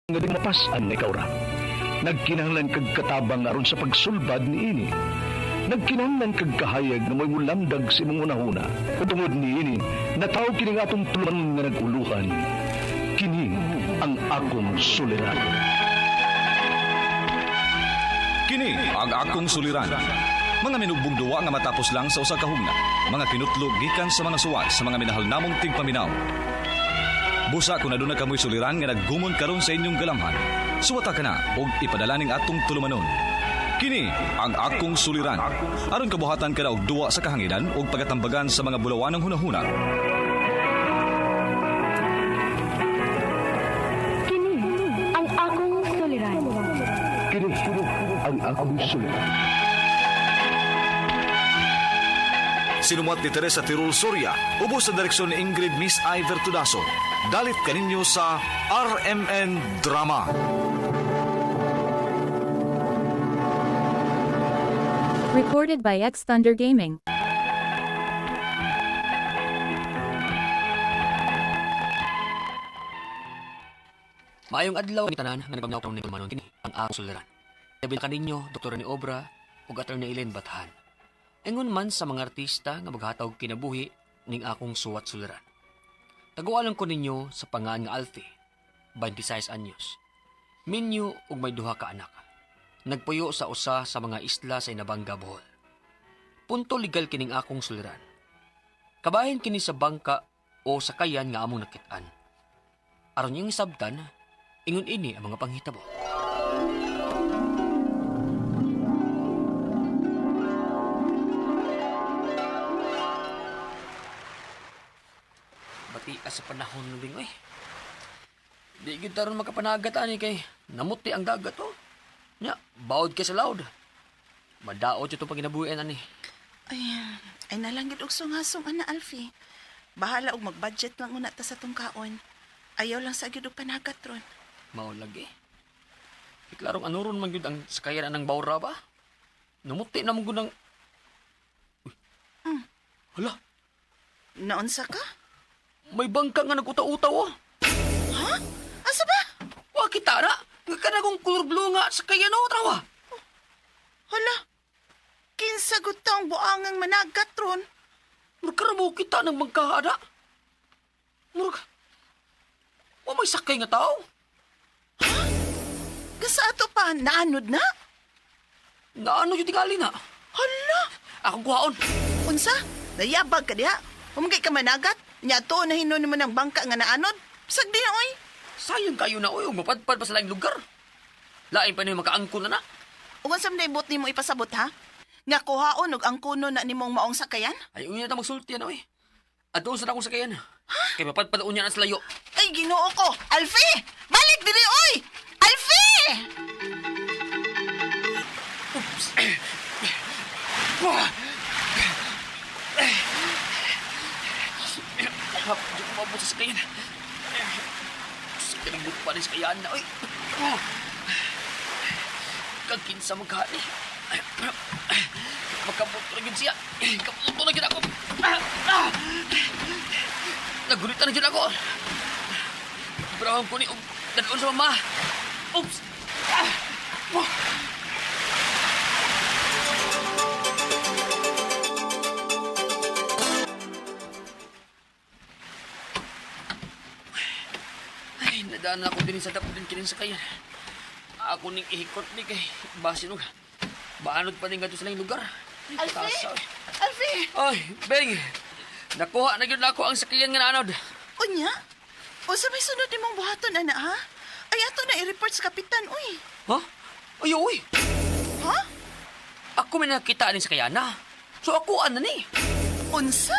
nga di mapasan ni Kaura. Nagkinahanglan kag katabang aron sa pagsulbad ni ini. Nagkinahanglan kag kahayag na may mulamdag sa imong unahuna. Tungod ni ini, nataw kini nga atong tuluman nga naguluhan. Kini ang akong suliran. Kini ang akong suliran. Mga minugbong duwa nga matapos lang sa usa ka hugna. Mga kinutlog gikan sa mga suwat sa mga minahal namong tigpaminaw. Busa kung aduna kamoy suliran nga naggumon karon sa inyong galamhan. Suwata ka na og ipadala ning atong tulumanon. Kini ang akong suliran. Aron kabuhatan ka na og duwa sa kahanginan og pagatambagan sa mga bulawan ng hunahuna. Kini ang akong suliran. Kini ang akong suliran. Sinumat ni Teresa Tirul Soria, ubos sa direksyon ni Ingrid Miss Iver Tudaso. Dalit kaninyo sa RMN Drama. Recorded by X Thunder Gaming. Maayong adlaw ni tanan nga nagpamnaw ni Manon kini ang akong suliran. Labi na kaninyo Dr. ni Obra ug Attorney Ellen Bathan. Ingon man sa mga artista nga maghatag kinabuhi ning akong suwat suliran. Tagualan ko ninyo sa pangan nga Alfie, 26 anyos. Minyo ug may duha ka anak. Nagpuyo sa usa sa mga isla sa Inabanga, Bohol. Punto legal kining akong suliran. Kabahin kini sa bangka o sakayan nga among nakit-an. Aron yung sabtan, ingon ini ang mga panghitabo. Batias sa panahon ng bingoy. Di kita ron makapanagat ani kay namuti ang dagat oh. Nya, bawod ka sa laod. Madaot ito pag inabuhian ani. Ay nalangit og sungasong ana Alfie. Bahala og mag-budget lang una ta sa tong kaon. Ayaw lang sa gyud og panagat ron. Mao lagi. Iklarong anuron man gyud ang sakayan ng bawra ba? Namuti na mong gunang... Hala, Naunsa ka? may bangka nga nag-utaw-utaw oh. Ha? Asa ba? Wa kita na. Kana kong color blue nga sakayan oh, trawa. Hala. Kinsa gud taong buangang managat ron? Murkaramo kita ng bangka ada. Murag... Wa may sakay nga tao. Gasa ato pa naanod na? Naano yung tingali na? Hala. Akong kuhaon. Unsa? Nayabag ka diha. Humgay ka managat. Nya to na hinon mo ng bangka nga naanod. Bisag di na oy. Sayang kayo na, uy. Mapadpad pa sa laing lugar. Lain pa na yung makaangkon na na. Ugan sa mdaybot nimo ipasabot ha? Nga kuhaon og ang kuno na nimong maong sakayan? Ay, uy na ta magsulti na, uy. At doon sa akong sakayan. Kaya mapadpad unya na sa layo. Ay Ginoo ko. Alfie! Balik diri oy! Alfie! Oops. Ay, di ko mabot sa sakayan. Sakit ang buto pa rin sa kayaan na, uy. Kaginsa maghani. Magkabuto na gid siya. Kabuto na gid ako. Nagulitan na gid ako. Ibrahim ko ni dadon sa mama. Oops. Ay, nadaan ako din sa dapod din kinin sa kayan. Ako ning ihikot ni kay basin og baanod pa ning gadto sa laing lugar. Alfie! Alfie! Ay, Beng. Nakuha na gyud ako ang sakyan nga naanod. Unya? O sa may sunod nimong buhaton, ana, ha? Ay, ato na i-report sa kapitan, uy. Ha? Ay, uy. Ha? Ako may nakita ni sakyan na. So ako ano ni? Unsa?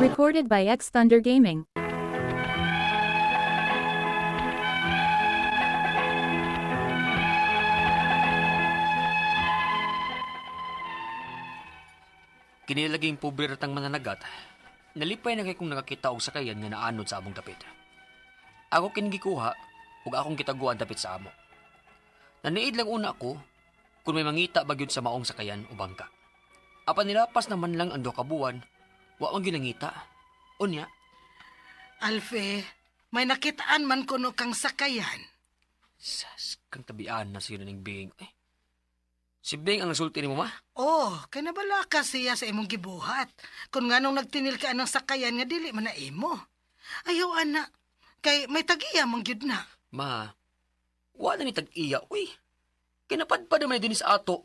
Recorded by X Thunder Gaming. Kinilaging pobre ratang mananagat. Nalipay na kay kung nakakita og sakayan nga naanod sa among dapit. Ako kinigikuha ug akong kitaguan dapit sa amo. Naniid lang una ako kung may mangita ba gyud sa maong sakayan o bangka. Apan nilapas naman lang ang 2 ka buwan, wa man gyud nangita. Unya, Alfe, may nakitaan man kuno kang sakayan. Sas, kang tabian na siya ng Bing. Si Bing ang nasulti ni mo, ma? Oh, kay nabala ka siya sa imong gibuhat. Kung nganong nagtinil ka ng sakayan nga dili man na imo. Ayaw, ana. Kay may tag-iya mong gyud na. Ma, wala ni tag-iya, uy. Kinapadpad naman din sa ato.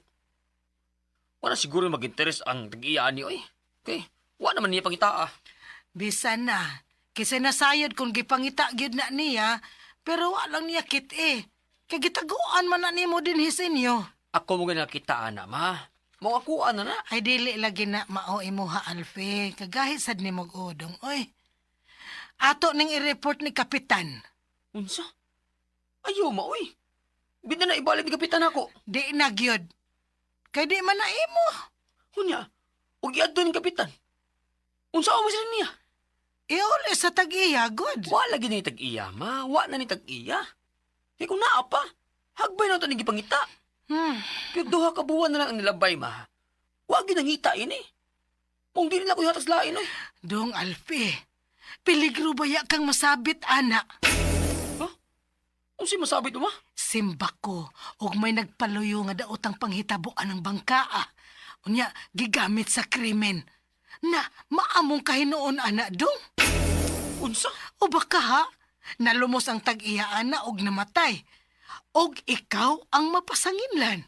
Wala siguro mag-interes ang tag-iya ni, uy. Okay, wala naman niya pangitaa. Bisan na. Kasi nasayod kung gipangita gyud na niya, pero walang niya kit eh. Kay gitaguan man na nimo din hisinyo. Ako mo nakita na, ma. Mga kuan na. Ay dili lagi na mao imuha, Alfe. Kagahit sad ni mog udong, oy. Ato ning i-report ni Kapitan. Unsa? Ayaw, ma, uy. Bida na ibalik ni Kapitan ako. Di na gyud. Kay di man na imo. Hunya, huwag iadto ni Kapitan. Unsa ako sila niya? Iuli sa tag-iya, good. Wala gini tag-iya, ma. Wala na ni tag-iya. Kaya kung naa pa, hagbay na ito ni gipangita. Pero duha ka buwan na lang ang nilabay, ma. Huwag ginangita ini. Kung di nila ko yatas lain, oy. Dong, Alfe. Peligro baya kang masabit, ana. Kung si masabit mo, ma? Simba ko, og may nagpaluyo nga daotang panghitabuan ng bangkaa. Unya, gigamit sa krimen. Na, maamong kahinoon, ana, dong. Unsa? O baka ha, nalumos ang tag-iya, ana, og namatay. Og ikaw ang mapasanginlan.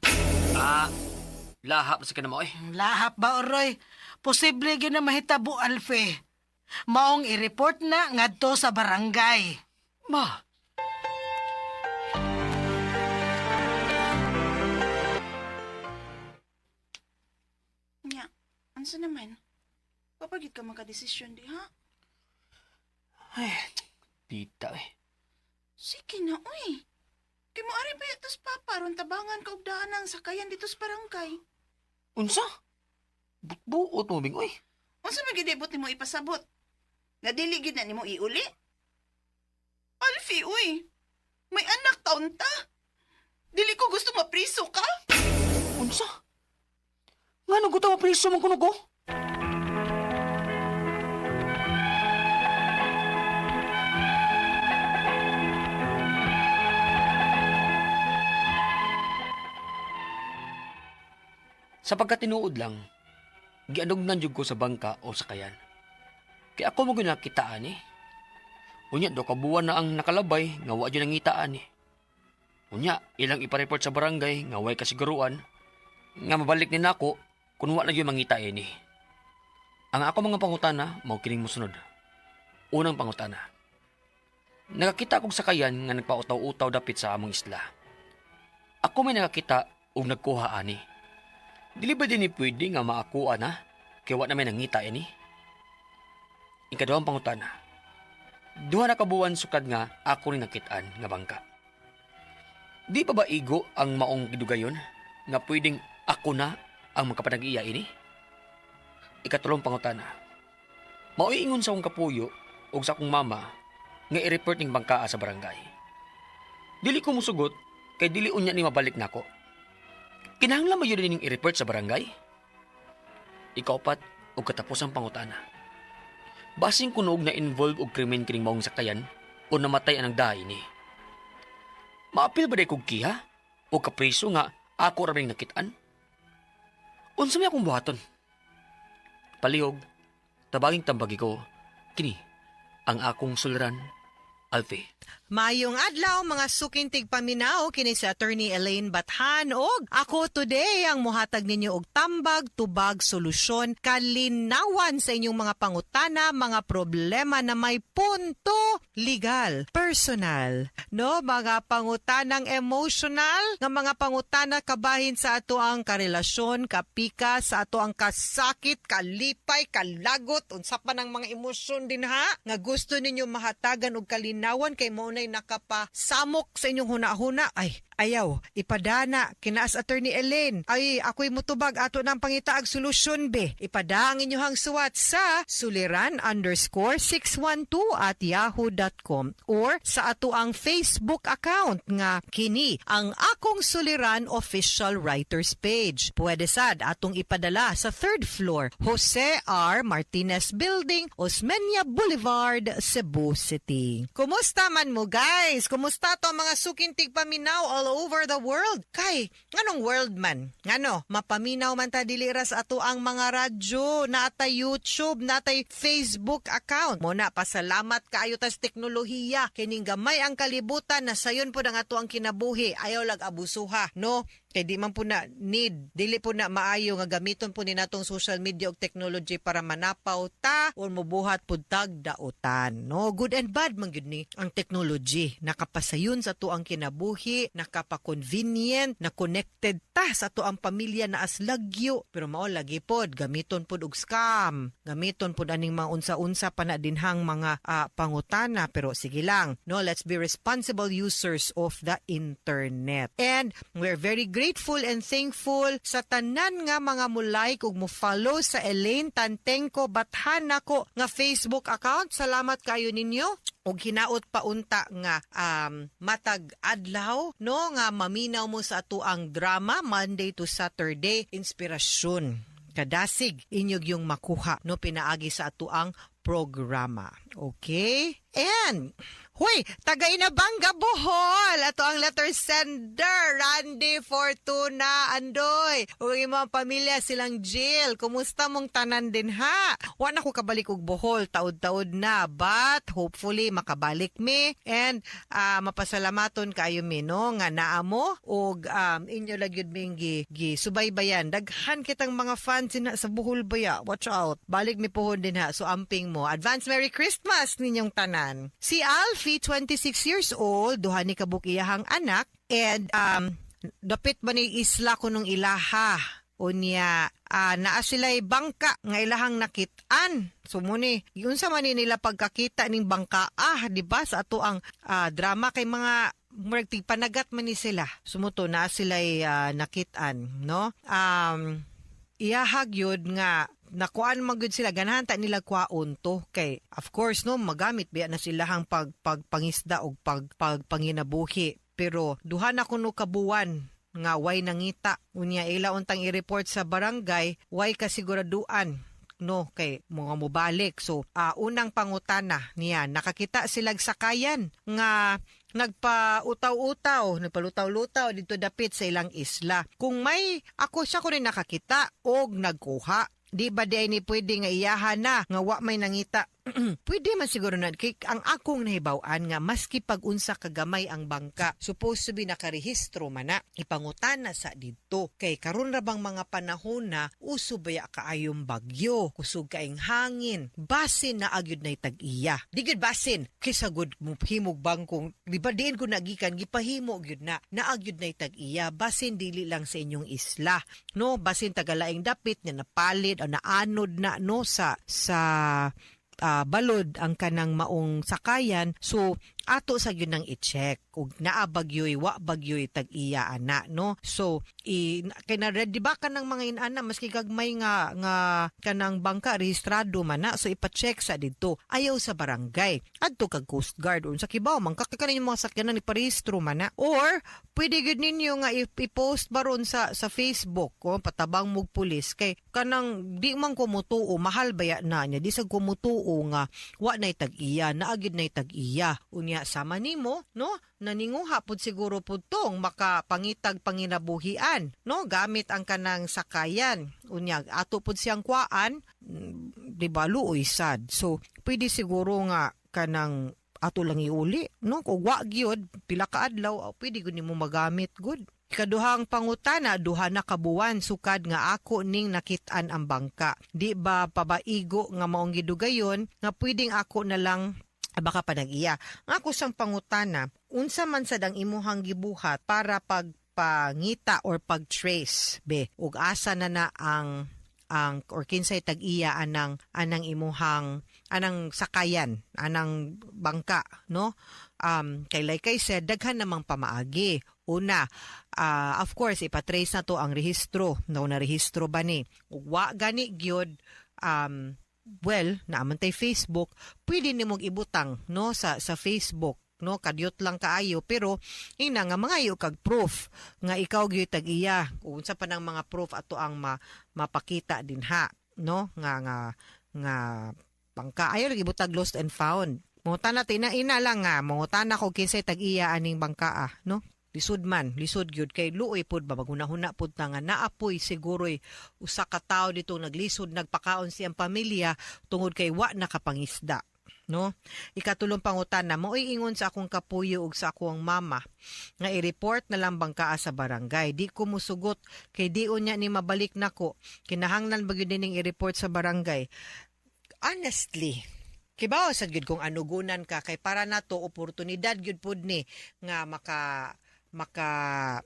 Lahap na sa ka na mo, oy. Lahap ba, Oroy? Posible gyud na mahitabo, Alfe. Maong i-report na ngadto sa barangay. Ma, Nya, ansa naman? Papagit ka makadesisyon di ha? tita, eh. Sige na, uy. Kay mo ari pa yatos papa ron tabangan ka og daan ang sakayan dito sa barangay. Unsa? Buot mo, Bing, oy. Unsa man gidibot nimo ipasabot? Nga dili gid na nimo iuli? Alfie, uy. May anak taon ta. Dili ko gusto mapriso ka. Unsa? Nga nung gusto mapriso mong kuno ko? Sa pagkatinuod lang, gianugnan jud ko sa bangka o sakayan. Kaya ako mo ginakitaan eh. Unya, do kabuwan na ang nakalabay, nga wa dyan ang ngitaan eh. Unya, ilang ipareport sa barangay, nga way kasiguruan, nga mabalik ni nako, kung wa na yun mangitain eh. Ang ako mga pangutana, mao kining musunod. Unang pangutana. Nakakita akong sakayan nga nagpautaw-utaw dapit sa among isla. Ako may nakakita o nagkuha ani. Dili ba din ni pwede nga maakuha na? Kaya wa na may nangita ini? Ikaduhang pangutana. Duha na kabuwan sukad nga ako rin nakitaan nga bangka. Di pa ba igo ang maong gidugayon nga pwedeng ako na ang magkapanag-iya ini? Ikatulong pangutana. Mauingon sa akong kapuyo o sa akong mama nga i-report ning bangkaa sa barangay. Dili ko musugot kay dili unya ni mabalik nako. Kinahanglan mo yun ning i-report sa barangay? Ikaupat o katapos ang pangutana. Basing kunog na involve og krimen kining maong sakayan o namatay ang dahi ni. Maapil ba day kog kiha o kapriso nga ako raming nakitaan? Unsa may akong buhaton? Palihog, tabaging tambagi ko, kini, ang akong suliran, Alfie. Mayong adlaw mga sukintig paminaw kini si Attorney Elaine Bathan og ako today ang muhatag ninyo og tambag, tubag, solusyon, kalinawan sa inyong mga pangutana, mga problema na may punto legal, personal, no, mga pangutanang emotional, nga mga pangutana kabahin sa ato ang karelasyon, kapika, sa ato ang kasakit, kalipay, kalagot, unsa pa ng mga emosyon din ha, nga gusto ninyo mahatagan og kalinawan kay mo nakapasamok sa inyong huna-huna, ay Ayaw, ipadana, kinaas Attorney Elaine. Ay, ako'y mutubag ato ng pangitaag solusyon be. Ipada ang inyong suwat sa suliran_612@yahoo.com or sa ato ang Facebook account nga kini ang Akong Suliran Official Writers Page. Pwede sad atong ipadala sa 3rd floor, Jose R. Martinez Building, Osmeña Boulevard, Cebu City. Kumusta man mo guys? Kumusta to ang mga suking tigpaminaw all over the world? Kay, nganong world man? Ngano, mapaminaw man ta dili ra sa ato ang mga radyo, natay YouTube, natay Facebook account. Muna, pasalamat kaayo tas teknolohiya. Kining gamay ang kalibutan na sayon po ang ato ang kinabuhi. Ayaw lag abusuha, no? Kay di man po na need, dili po na maayo nga gamiton po ni natong social media o technology para manapaw ta o mubuhat po tagdautan. No? Good and bad man gyud ni ang technology. Nakapasayon sa to ang kinabuhi, nakapa-convenient, na connected ta sa to ang pamilya na as lagyo. Pero mao lagi pod, gamiton pod og scam. Gamiton pod aning mga unsa-unsa pa na dinhang mga pangutana. Pero sige lang, no? Let's be responsible users of the internet. And we're very grateful and thankful sa tanan nga mga mulike ug mo follow sa Elaine Tantenko Bathan nako nga Facebook account. Salamat kayo ninyo. Og hinaot pa unta nga matag adlaw no nga maminaw mo sa ato ang drama Monday to Saturday inspirasyon. Kadasig inyog yung makuha no pinaagi sa ato ang programa. Okay? And huy, taga Inabanga Bohol. Ato ang letter sender, Randy Fortuna Andoy. Ug imong pamilya silang Jill. Kumusta mong tanan din ha? Wa na ko kabalik og Bohol, taud-taud na. But hopefully makabalik mi and mapasalamaton kayo mi no nga naa mo og inyo lagyud ming gi subaybayan. Daghan kitang mga fans na sa Bohol baya. Watch out. Balik mi pohon din ha. So amping mo. Advance Merry Christmas ninyong tanan. Si Alfie, 26 years old, duha ni kabukiyahang anak, and dapit ba ni isla ko nung ilaha. Unya, naa sila'y bangka nga ilahang nakitaan. So muni, yun sa man nila pagkakita ning bangka, di ba sa ato ang drama kay mga murag tigpanagat man ni sila. Sumuto na sila'y nakitaan, no? Iyahag yun nga nakuan magud sila ganahan ta nila kwaon to kay of course no magamit biya na sila hang pagpangisda og pagpanginabuhi pero duha na kuno kabuwan nga way nangita unya ila untang i-report sa barangay way kasiguraduan no kay mga mobalik so unang pangutana niya nakakita silag sakayan nga nagpa-utaw-utaw, nagpalutaw-lutaw dito dapit sa ilang isla. Kung may ako siya ko rin nakakita og nagkuha, di ba di ni pwede nga iyahan na nga wa may nangita pwede man siguro na kay ang akong nahibaw-an nga maski pag-unsa kagamay ang bangka supposed to be nakarehistro man na ipangutan na sa didto kay karon ra bang mga panahon na uso baya kaayong bagyo kusog kaing hangin basin na agyud nay tag-iya di gid basin kaysa gud mo himog bangkong di ba diin ko nagikan gipahimo gyud na naagyud nay tag-iya basin dili lang sa inyong isla no basin tagalaing dapit nga napalid o naanod na no sa balod ang kanang maong sakayan so ato sa yun nang i-check ug naa bagyoy wa bagyoy tag-iya ana no so kay na di ba kanang mga inana maski gagmay nga kanang bangka rehistrado man na so ipa-check sa didto ayaw sa barangay adto kag Coast Guard unsa kibaw man kakakanan yung mga sakyanan ni parehistro man na or pwede gud ninyo nga i-post baron sa Facebook o patabang mog pulis kay kanang di man kumutuo mahal baya na nya di sa kumutuo nga wa nay tag-iya naagid nay tag-iya unya sama nimo no naninguha pud siguro pud tong makapangitag panginabuhian no gamit ang kanang sakayan unya ato pud siyang kuan di ba luoy sad so pwede siguro nga kanang ato lang iuli no kung wa gyud pila ka adlaw pwede gud nimo magamit gud. Ikaduhang pangutana, duha na kabuwan sukad nga ako ning nakit-an ang bangka. Di ba pabaigo nga maong gidugayon nga pwedeng ako na lang baka panag-iya. Ako sang pangutana, unsa man sad ang imuhang gibuhat para pagpangita or pag-trace be ug asa na ang or kinsay tag-iya anang imuhang anang sakayan, anang bangka, no? Kay like I said, daghan namang pamaagi. Una, of course, ipatrace na to ang rehistro. No, na rehistro ba ni? Wa gani gyud, well, naaman tay Facebook, pwede nimong ibutang, no, sa Facebook, no, kadyot lang kaayo, pero ina nga mga iyo kag proof nga ikaw gyud tag-iya. Unsa pa nang mga proof ato ang mapakita din ha, no, nga bangka ayo lagi butag lost and found. Mongutan na ina lang nga, mongutan na ko kinsay tag-iya aning bangka, no? Lisod gyud kay luoy pud ba magunahuna pud ta nga naapoy siguro'y usa ka tawo dito naglisod nagpakaon siyang pamilya tungod kay wa nakapangisda, no? Ikatulong pangutana mo'y ingon sa akong kapuyo ug sa akong mama nga i-report na lang bangkaa sa barangay. Di ko musugot kay di unya ni mabalik nako. Kinahanglan ba gyud ning i-report sa barangay? Honestly, kibaw sad gyud kung anugunan ka kay para nato oportunidad gyud pud ni nga maka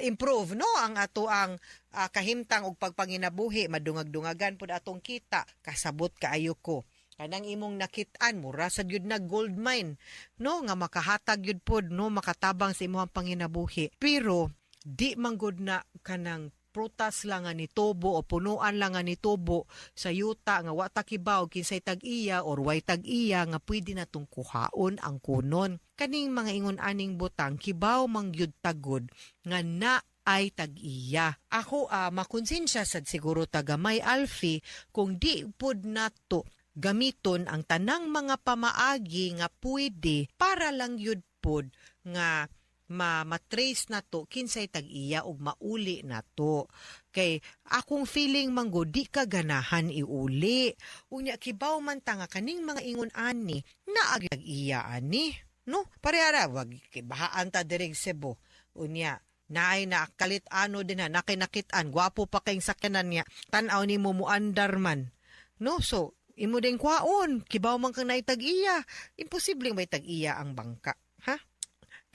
improve, no, ang ato ang kahimtang og pagpanginabuhi. Madungag-dungagan pud atong kita, kasabot kaayo ko kanang imong nakit-an mura sad gyud na gold mine, no, nga makahatag gyud pud, no, makatabang sa imong panginabuhi. Pero di man gud na kanang prutas lang nga nitubo o punuan lang nga nitubo sa yuta nga wa ta kibaw kinsay tag-iya or way tag-iya nga pwede natong kuhaon ang kunon. Kaning mga ingon aning butang kibaw mangyud tagod nga na ay tag-iya. Ako makonsensya sad siguro tagamay Alfie kung di pud nato gamiton ang tanang mga pamaagi nga pwede para lang yud pud nga matrace na to kinsay tag-iya ug mauli na to. Kay akong feeling manggo di ka ganahan iuli. Unya kibaw man ta nga kaning mga ingon ani na tag-iya ani, no? Parehara wag kibahaan ta direg Cebu. Unya naay nakalit ano din na nakinakit-an gwapo pa kayong sakyanan niya tan-aw ni mo muandar man, no? So imo ding kwaon kibaw man kang naitag-iya, imposibleng may tag-iya ang bangka, ha?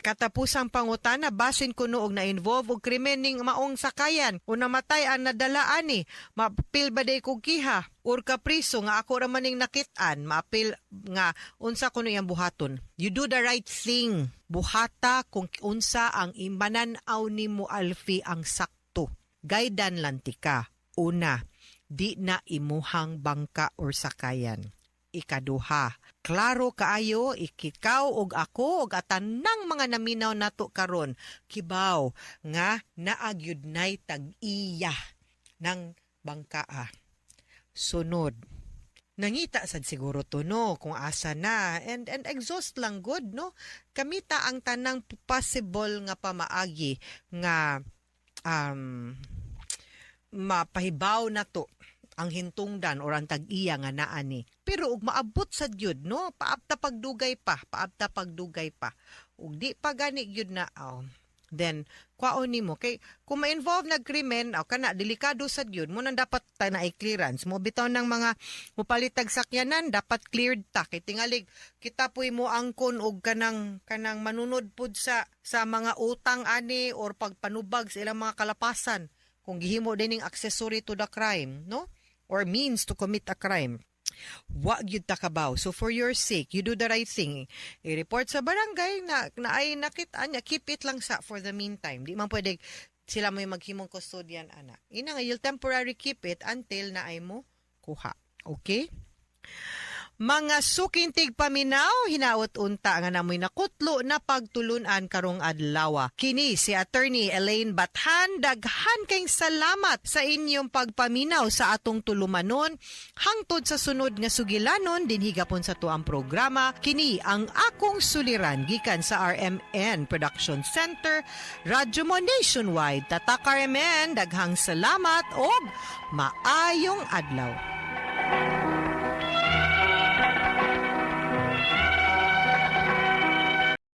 Katapusang pangutana, basin kuno og na-involve og krimen ning maong sakayan o namatay ang nadalaan ni. Mapil ba day kog kiha? Or kapriso nga ako raman ning nakit-an, mapil nga unsa kuno yang buhaton. You do the right thing. Buhata kung unsa ang imanan-aw nimo Alfie ang sakto. Gaydan lantika. Una, di na imuhang bangka or sakayan. Ikaduha, klaro kaayo ikikaw og ako og atanang mga naminaw nato karon kibaw nga naagyud nay tag-iya ng bangkaa. Sunod, nangita sad siguro to, no, kung asa na and exhaust lang good, no? Kamita ang tanang possible nga pamaagi nga mapahibaw na to ang hintungdan or ang tag-iya nga naa ni. Pero ug maabot sa gyud, no, paabta pagdugay pa. Ug di pa gani gyud na then kwaon nimo kay kung ma-involve na krimen kana delikado sa gyud mo nang dapat ta na i-clearance mo bitaw ng mga mupalitag sakyanan dapat cleared ta kay tingalig kita puy mo angkon og kanang manunod pud sa mga utang ani or pagpanubag sa ilang mga kalapasan kung gihimo dining accessory to the crime, no, or means to commit a crime. Wa gyud ta kabaw. So for your sake, you do the right thing. I-report sa barangay na ay nakit-an niya, keep it lang sa for the meantime. Di man pwede sila may maghimong custodian ana. Ina nga you'll temporary keep it until na ay mo kuha. Okay? Mga sukintig paminaw, hinaot unta nga namoy nakutlo na pagtulunan karong adlaw. Kini si Attorney Elaine Bathan, daghan kayong salamat sa inyong pagpaminaw sa atong tulumanon. Hangtod sa sunod nga sugilanon, dinhigapon sa tuang programa, kini ang akong suliran gikan sa RMN Production Center, Radyo Mo Nationwide. Tatak RMN, daghang salamat og maayong adlaw.